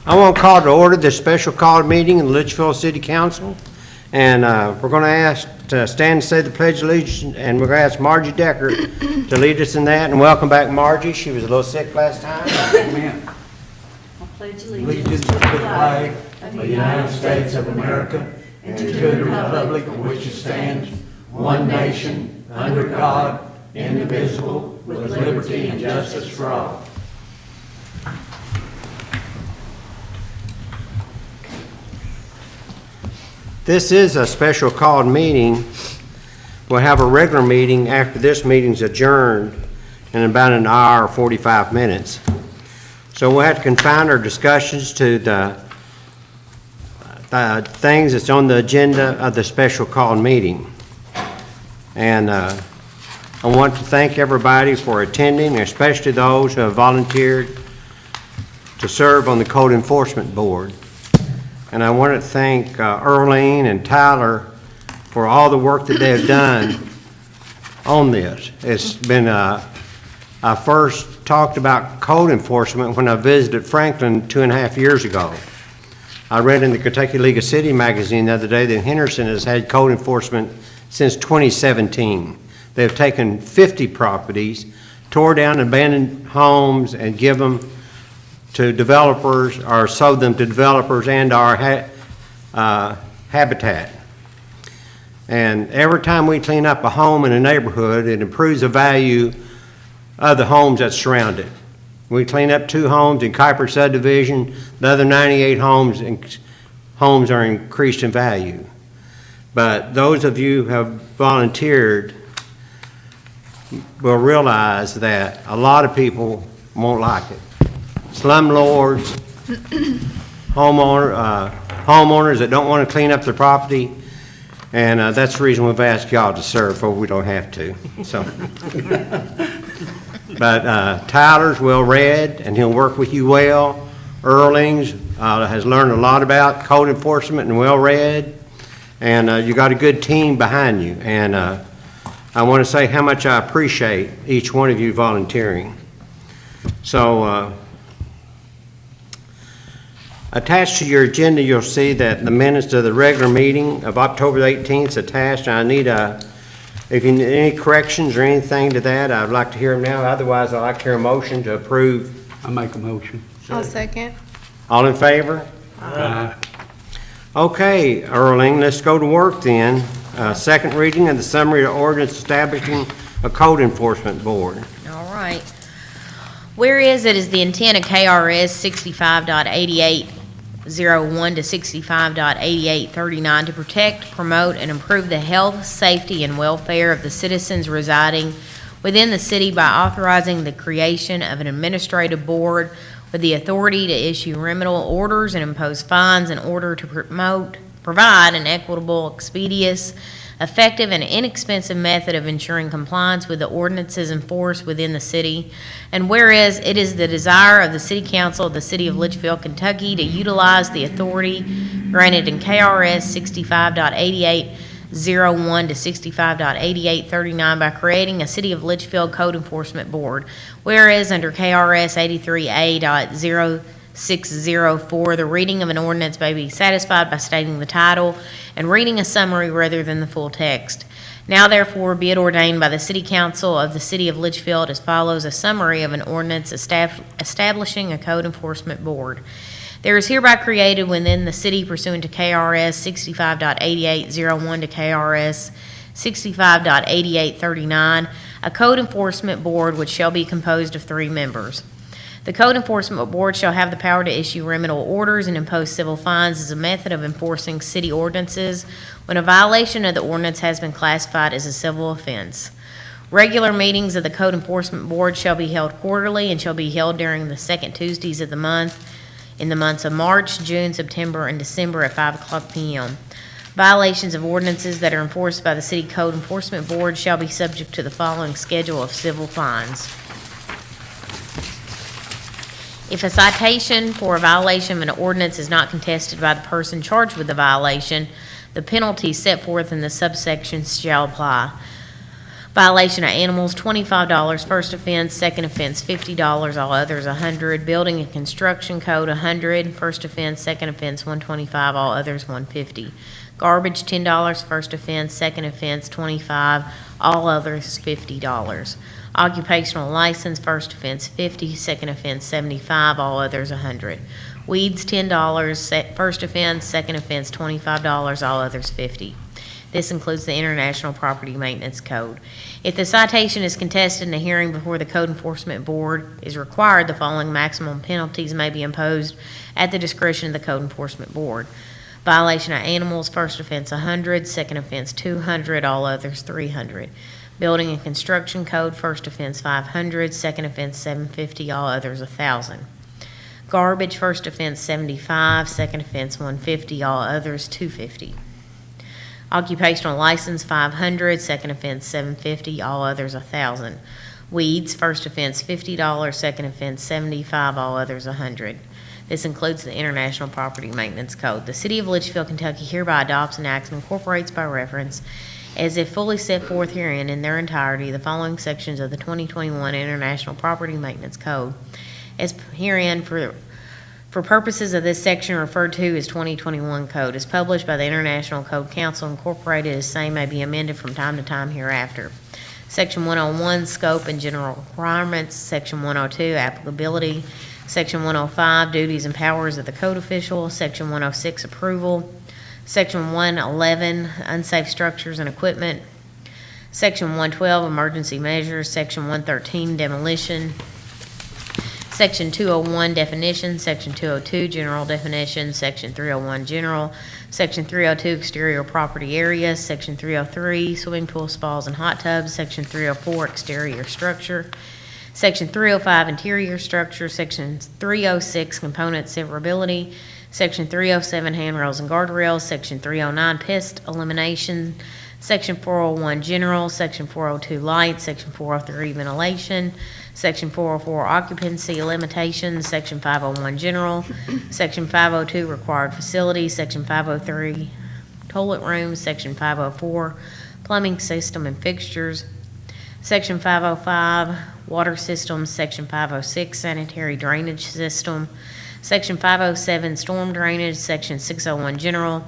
I want to call to order this special call meeting in the Leitchfield City Council. And we're going to ask to stand and say the Pledge of Allegiance, and we're going to ask Margie Decker to lead us in that. And welcome back, Margie. She was a little sick last time. Amen. I pledge Allegiance to the flag of the United States of America and to the republic for which it stands, one nation, under God, indivisible, with liberty and justice for all. This is a special called meeting. We'll have a regular meeting after this meeting's adjourned in about an hour or 45 minutes. So we'll have to confine our discussions to the things that's on the agenda of the special called meeting. And I want to thank everybody for attending, especially those who have volunteered to serve on the Code Enforcement Board. And I want to thank Earlene and Tyler for all the work that they have done on this. It's been, I first talked about code enforcement when I visited Franklin 2.5 years ago. I read in the Kentucky League of City magazine the other day that Henderson has had code enforcement since 2017. They've taken 50 properties, tore down abandoned homes, and give them to developers, or sold them to developers and our habitat. And every time we clean up a home in a neighborhood, it improves the value of the homes that surround it. We clean up 2 homes in Kuiper subdivision, the other 98 homes are increased in value. But those of you who have volunteered will realize that a lot of people won't like it. Slumlords, homeowners that don't want to clean up their property, and that's the reason we've asked y'all to serve, for we don't have to. So, but Tyler's well-read, and he'll work with you well. Earlings has learned a lot about code enforcement and well-read, and you got a good team behind you. And I want to say how much I appreciate each one of you volunteering. So. Attached to your agenda, you'll see that the minutes of the regular meeting of October 18th is attached. I need if you need any corrections or anything to that, I'd like to hear them now. Otherwise, I'd like to hear a motion to approve. I make a motion. I'll second. All in favor? Aye. Okay, Earling, let's go to work then. Second reading of the summary of ordinance establishing a code enforcement board. All right. Whereas it is the intent of KRS 65.8801 to 65.8839 to protect, promote, and improve the health, safety, and welfare of the citizens residing within the city by authorizing the creation of an administrative board with the authority to issue remedial orders and impose fines in order to provide an equitable, expeditious, effective, and inexpensive method of ensuring compliance with the ordinances enforced within the city. And whereas it is the desire of the City Council of the City of Leitchfield, Kentucky to utilize the authority granted in KRS 65.8801 to 65.8839 by creating a City of Leitchfield Code Enforcement Board. Whereas under KRS 83A.0604, the reading of an ordinance may be satisfied by stating the title and reading a summary rather than the full text. Now therefore be it ordained by the City Council of the City of Leitchfield as follows: a summary of an ordinance establishing a code enforcement board. There is hereby created within the city pursuant to KRS 65.8801 to KRS 65.8839 a code enforcement board which shall be composed of 3 members. The Code Enforcement Board shall have the power to issue remedial orders and impose civil fines as a method of enforcing city ordinances when a violation of the ordinance has been classified as a civil offense. Regular meetings of the Code Enforcement Board shall be held quarterly and shall be held during the second Tuesdays of the month in the months of March, June, September, and December at 5:00 p.m. Violations of ordinances that are enforced by the City Code Enforcement Board shall be subject to the following schedule of civil fines. If a citation for a violation of an ordinance is not contested by the person charged with the violation, the penalties set forth in the subsections shall apply. Violation of animals, $25, first offense, second offense, $50, all others, $100. Building and construction code, $100, first offense, second offense, $125, all others, $150. Garbage, $10, first offense, second offense, $25, all others, $50. Occupational license, first offense, $50, second offense, $75, all others, $100. Weeds, $10, first offense, second offense, $25, all others, $50. This includes the International Property Maintenance Code. If the citation is contested in a hearing before the Code Enforcement Board is required, the following maximum penalties may be imposed at the discretion of the Code Enforcement Board. Violation of animals, first offense, $100, second offense, $200, all others, $300. Building and construction code, first offense, $500, second offense, $750, all others, $1,000. Garbage, first offense, $75, second offense, $150, all others, $250. Occupational license, $500, second offense, $750, all others, $1,000. Weeds, first offense, $50, second offense, $75, all others, $100. This includes the International Property Maintenance Code. The City of Leitchfield, Kentucky hereby adopts, enacts, and incorporates by reference, as if fully set forth herein in their entirety, the following sections of the 2021 International Property Maintenance Code, as herein for purposes of this section referred to as 2021 Code, is published by the International Code Council Incorporated, as same may be amended from time to time hereafter. Section 101, Scope and General Requirements. Section 102, Applicability. Section 105, Duties and Powers of the Code Official. Section 106, Approval. Section 111, Unsafe Structures and Equipment. Section 112, Emergency Measures. Section 113, Demolition. Section 201, Definitions. Section 202, General Definitions. Section 301, General. Section 302, Exterior Property Areas. Section 303, Swimming Pool, Spas, and Hot Tubs. Section 304, Exterior Structure. Section 305, Interior Structure. Section 306, Component Severability. Section 307, Handrails and Guardrails. Section 309, Pest Elimination. Section 401, General. Section 402, Light. Section 403, Ventilation. Section 404, Occupancy Limitations. Section 501, General. Section 502, Required Facilities. Section 503, Toilet Rooms. Section 504, Plumbing System and Fixtures. Section 505, Water Systems. Section 506, Sanitary Drainage System. Section 507, Storm Drainage. Section 601, General.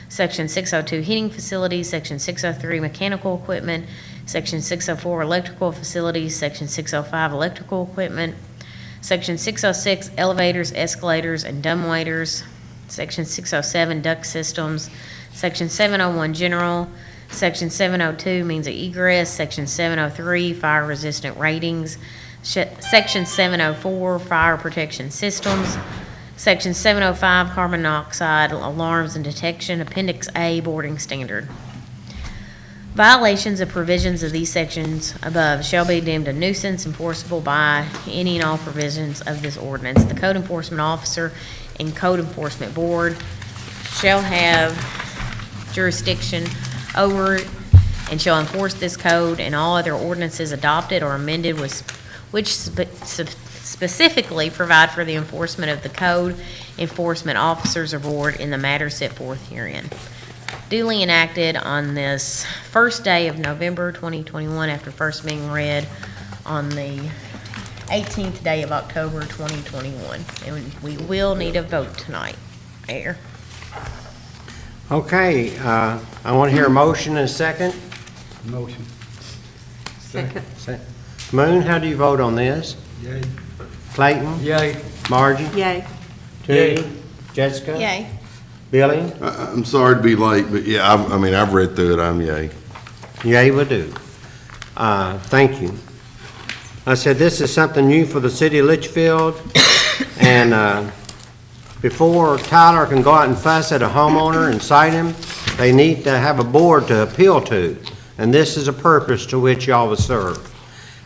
Section 602, Heating Facilities. Section 603, Mechanical Equipment. Section 604, Electrical Facilities. Section 605, Electrical Equipment. Section 606, Elevators, Escalators, and Dumbwaiters. Section 607, Duct Systems. Section 701, General. Section 702, Means of Egress. Section 703, Fire Resistant Ratings. Section 704, Fire Protection Systems. Section 705, Carbon Monoxide Alarms and Detection. Appendix A, Boarding Standard. Violations of provisions of these sections above shall be deemed a nuisance enforceable by any and all provisions of this ordinance. The Code Enforcement Officer and Code Enforcement Board shall have jurisdiction over it and shall enforce this code and all other ordinances adopted or amended which specifically provide for the enforcement of the code. Enforcement officers or board in the matter set forth herein. Duly enacted on this first day of November 2021 after first being read on the 18th day of October 2021. And we will need a vote tonight. Mayor. Okay, I want to hear a motion and a second. Motion. Second. Moon, how do you vote on this? Yay. Clayton? Yay. Margie? Yay. Judy? Jessica? Yay. Billy? I'm sorry to be late, but yeah, I mean, I've read through it, I'm yay. Yay, will do. Thank you. I said this is something new for the city of Leitchfield, and before Tyler can go out and fuss at a homeowner and cite him, they need to have a board to appeal to, and this is a purpose to which y'all will serve.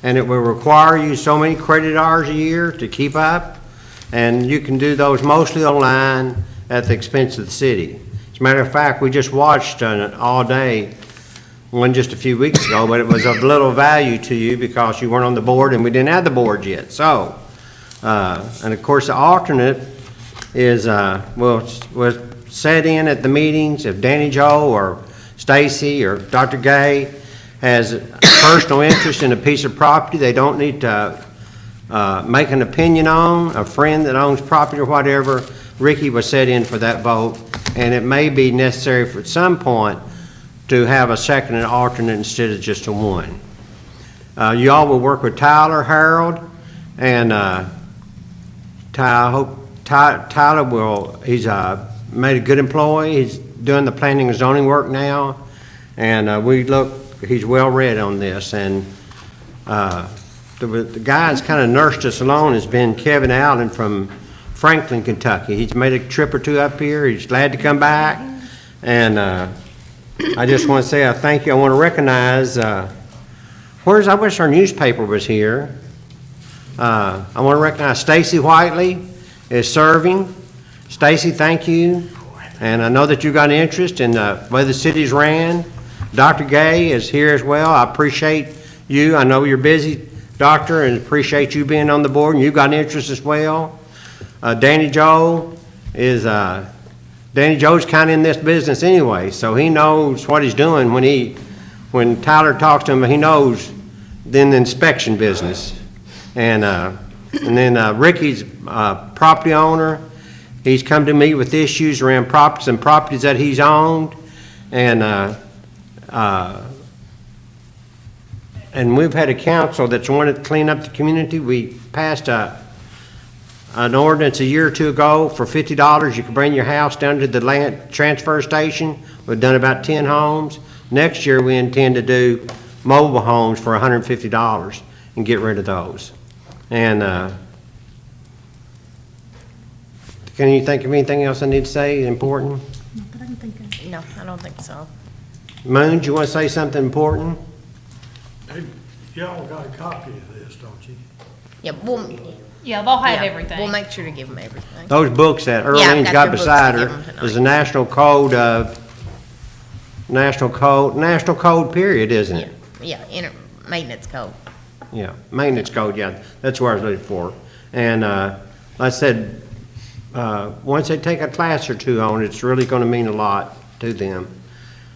And it will require you so many credit hours a year to keep up, and you can do those mostly online at the expense of the city. As a matter of fact, we just watched it all day, one just a few weeks ago, but it was of little value to you because you weren't on the board and we didn't have the board yet. So, and of course the alternate is, was set in at the meetings if Danny Joe or Stacy or Dr. Gay has personal interest in a piece of property they don't need to make an opinion on, a friend that owns property or whatever, Ricky was set in for that vote, and it may be necessary for at some point to have a second and alternate instead of just a one. You all will work with Tyler, Harold, and Tyler will, he's made a good employee. He's doing the planning and zoning work now, and he's well-read on this, and the guy that's kind of nursed us along has been Kevin Allen from Franklin, Kentucky. He's made a trip or two up here. He's glad to come back, and I just want to say I thank you. I want to recognize, I wish our newspaper was here. I want to recognize Stacy Whiteley is serving. Stacy, thank you. And I know that you got interest in the way the city's ran. Dr. Gay is here as well. I appreciate you. I know you're busy, Doctor, and appreciate you being on the board, and you got interest as well. Danny Joe is, Danny Joe's kind of in this business anyway, so he knows what he's doing when Tyler talks to him, he knows then the inspection business. And then Ricky's property owner. He's come to me with issues around properties that he's owned, and we've had a council that's wanted to clean up the community. We passed an ordinance a year or two ago for $50. You can bring your house down to the land transfer station. We've done about 10 homes. Next year we intend to do mobile homes for $150 and get rid of those. And can you think of anything else I need to say important? No, I don't think so. Moon, do you want to say something important? Hey, y'all got a copy of this, don't you? Yeah, Yeah, they'll have yeah, everything. we'll make sure to give them everything. Those books that I've Earlene's got got your books beside to give her them tonight. is a national code period, isn't it? Yeah, maintenance code. Yeah, maintenance code, yeah, that's what I was looking for. And like I said, once they take a class or two on it, it's really going to mean a lot to them.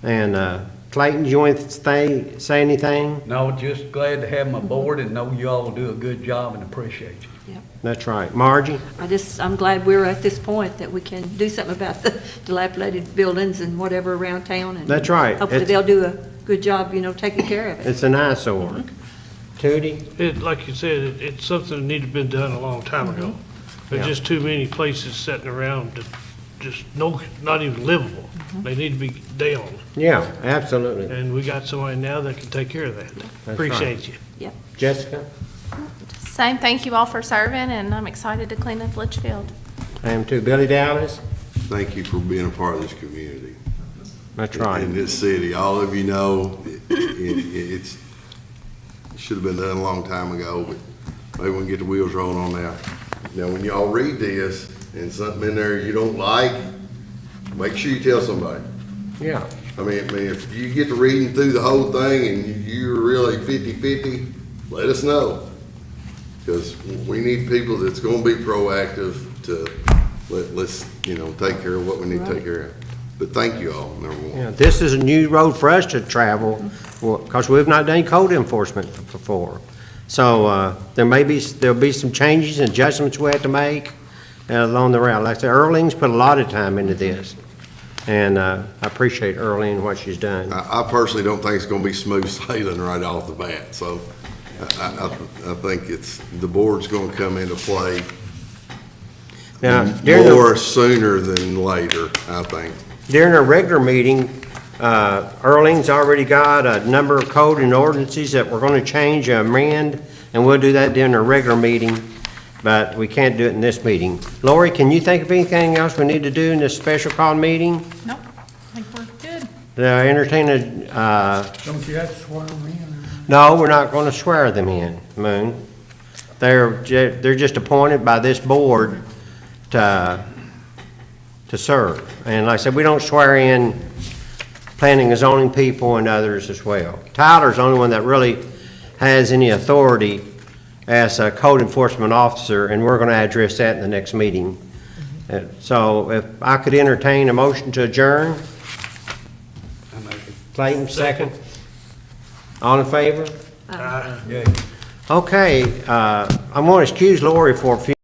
And Clayton, do you want to say anything? No, just glad to have them aboard and know you all will do a good job and appreciate you. Yep. That's right. Margie? I'm glad we're at this point that we can do something about the dilapidated buildings and whatever around town. And That's right. hopefully It's- they'll do a good job, taking care of it. It's an eyesore. Tootie? Like you said, it's something that needed to been done a long time ago. There's Yeah. just too many places sitting around that not even livable. They need to be down, Yeah, absolutely. and we got somebody now that can take care of that. Appreciate you. Yep. Jessica? Same, thank you all for serving, and I'm excited to clean up Leitchfield. I am too. Billy Dallas? Thank you for being a part of this community. That's right. In this city, all of you know, it should have been done a long time ago, but maybe we can get the wheels rolling on that. Now, when y'all read this and something in there you don't like, make sure you tell somebody. Yeah. I mean, if you get to reading through the whole thing and you're really 50-50, let us know. Because we need people that's gonna be proactive to let's take care of what we need to take care of. But thank you all, number one. Yeah, this is a new road for us to travel, because we've not done code enforcement before. So, there'll be some changes and adjustments we have to make along the route. Like I said, Earlene's put a lot of time into this, and I appreciate Earlene and what she's done. I personally don't think it's gonna be smooth sailing right off the bat, so I think the board's gonna come into play Now, during the- more sooner than later, I think. During our regular meeting, Earlene's already got a number of code and ordinances that we're going to change, amend, and we'll do that during our regular meeting, but we can't do it in this meeting. Lori, can you think of anything else we need to do in this special call meeting? Nope, I think we're good. Entertain Don't you have to swear them in? no, we're not going to swear them in, Moon. They're just appointed by this board to serve. And like I said, we don't swear in planning and zoning people and others as well. Tyler's the only one that really has any authority as a code enforcement officer, and we're going to address that in the next meeting. So if I could entertain a motion to adjourn. Clayton, second. All in favor? Yeah. Okay, I'm going to excuse Lori for a few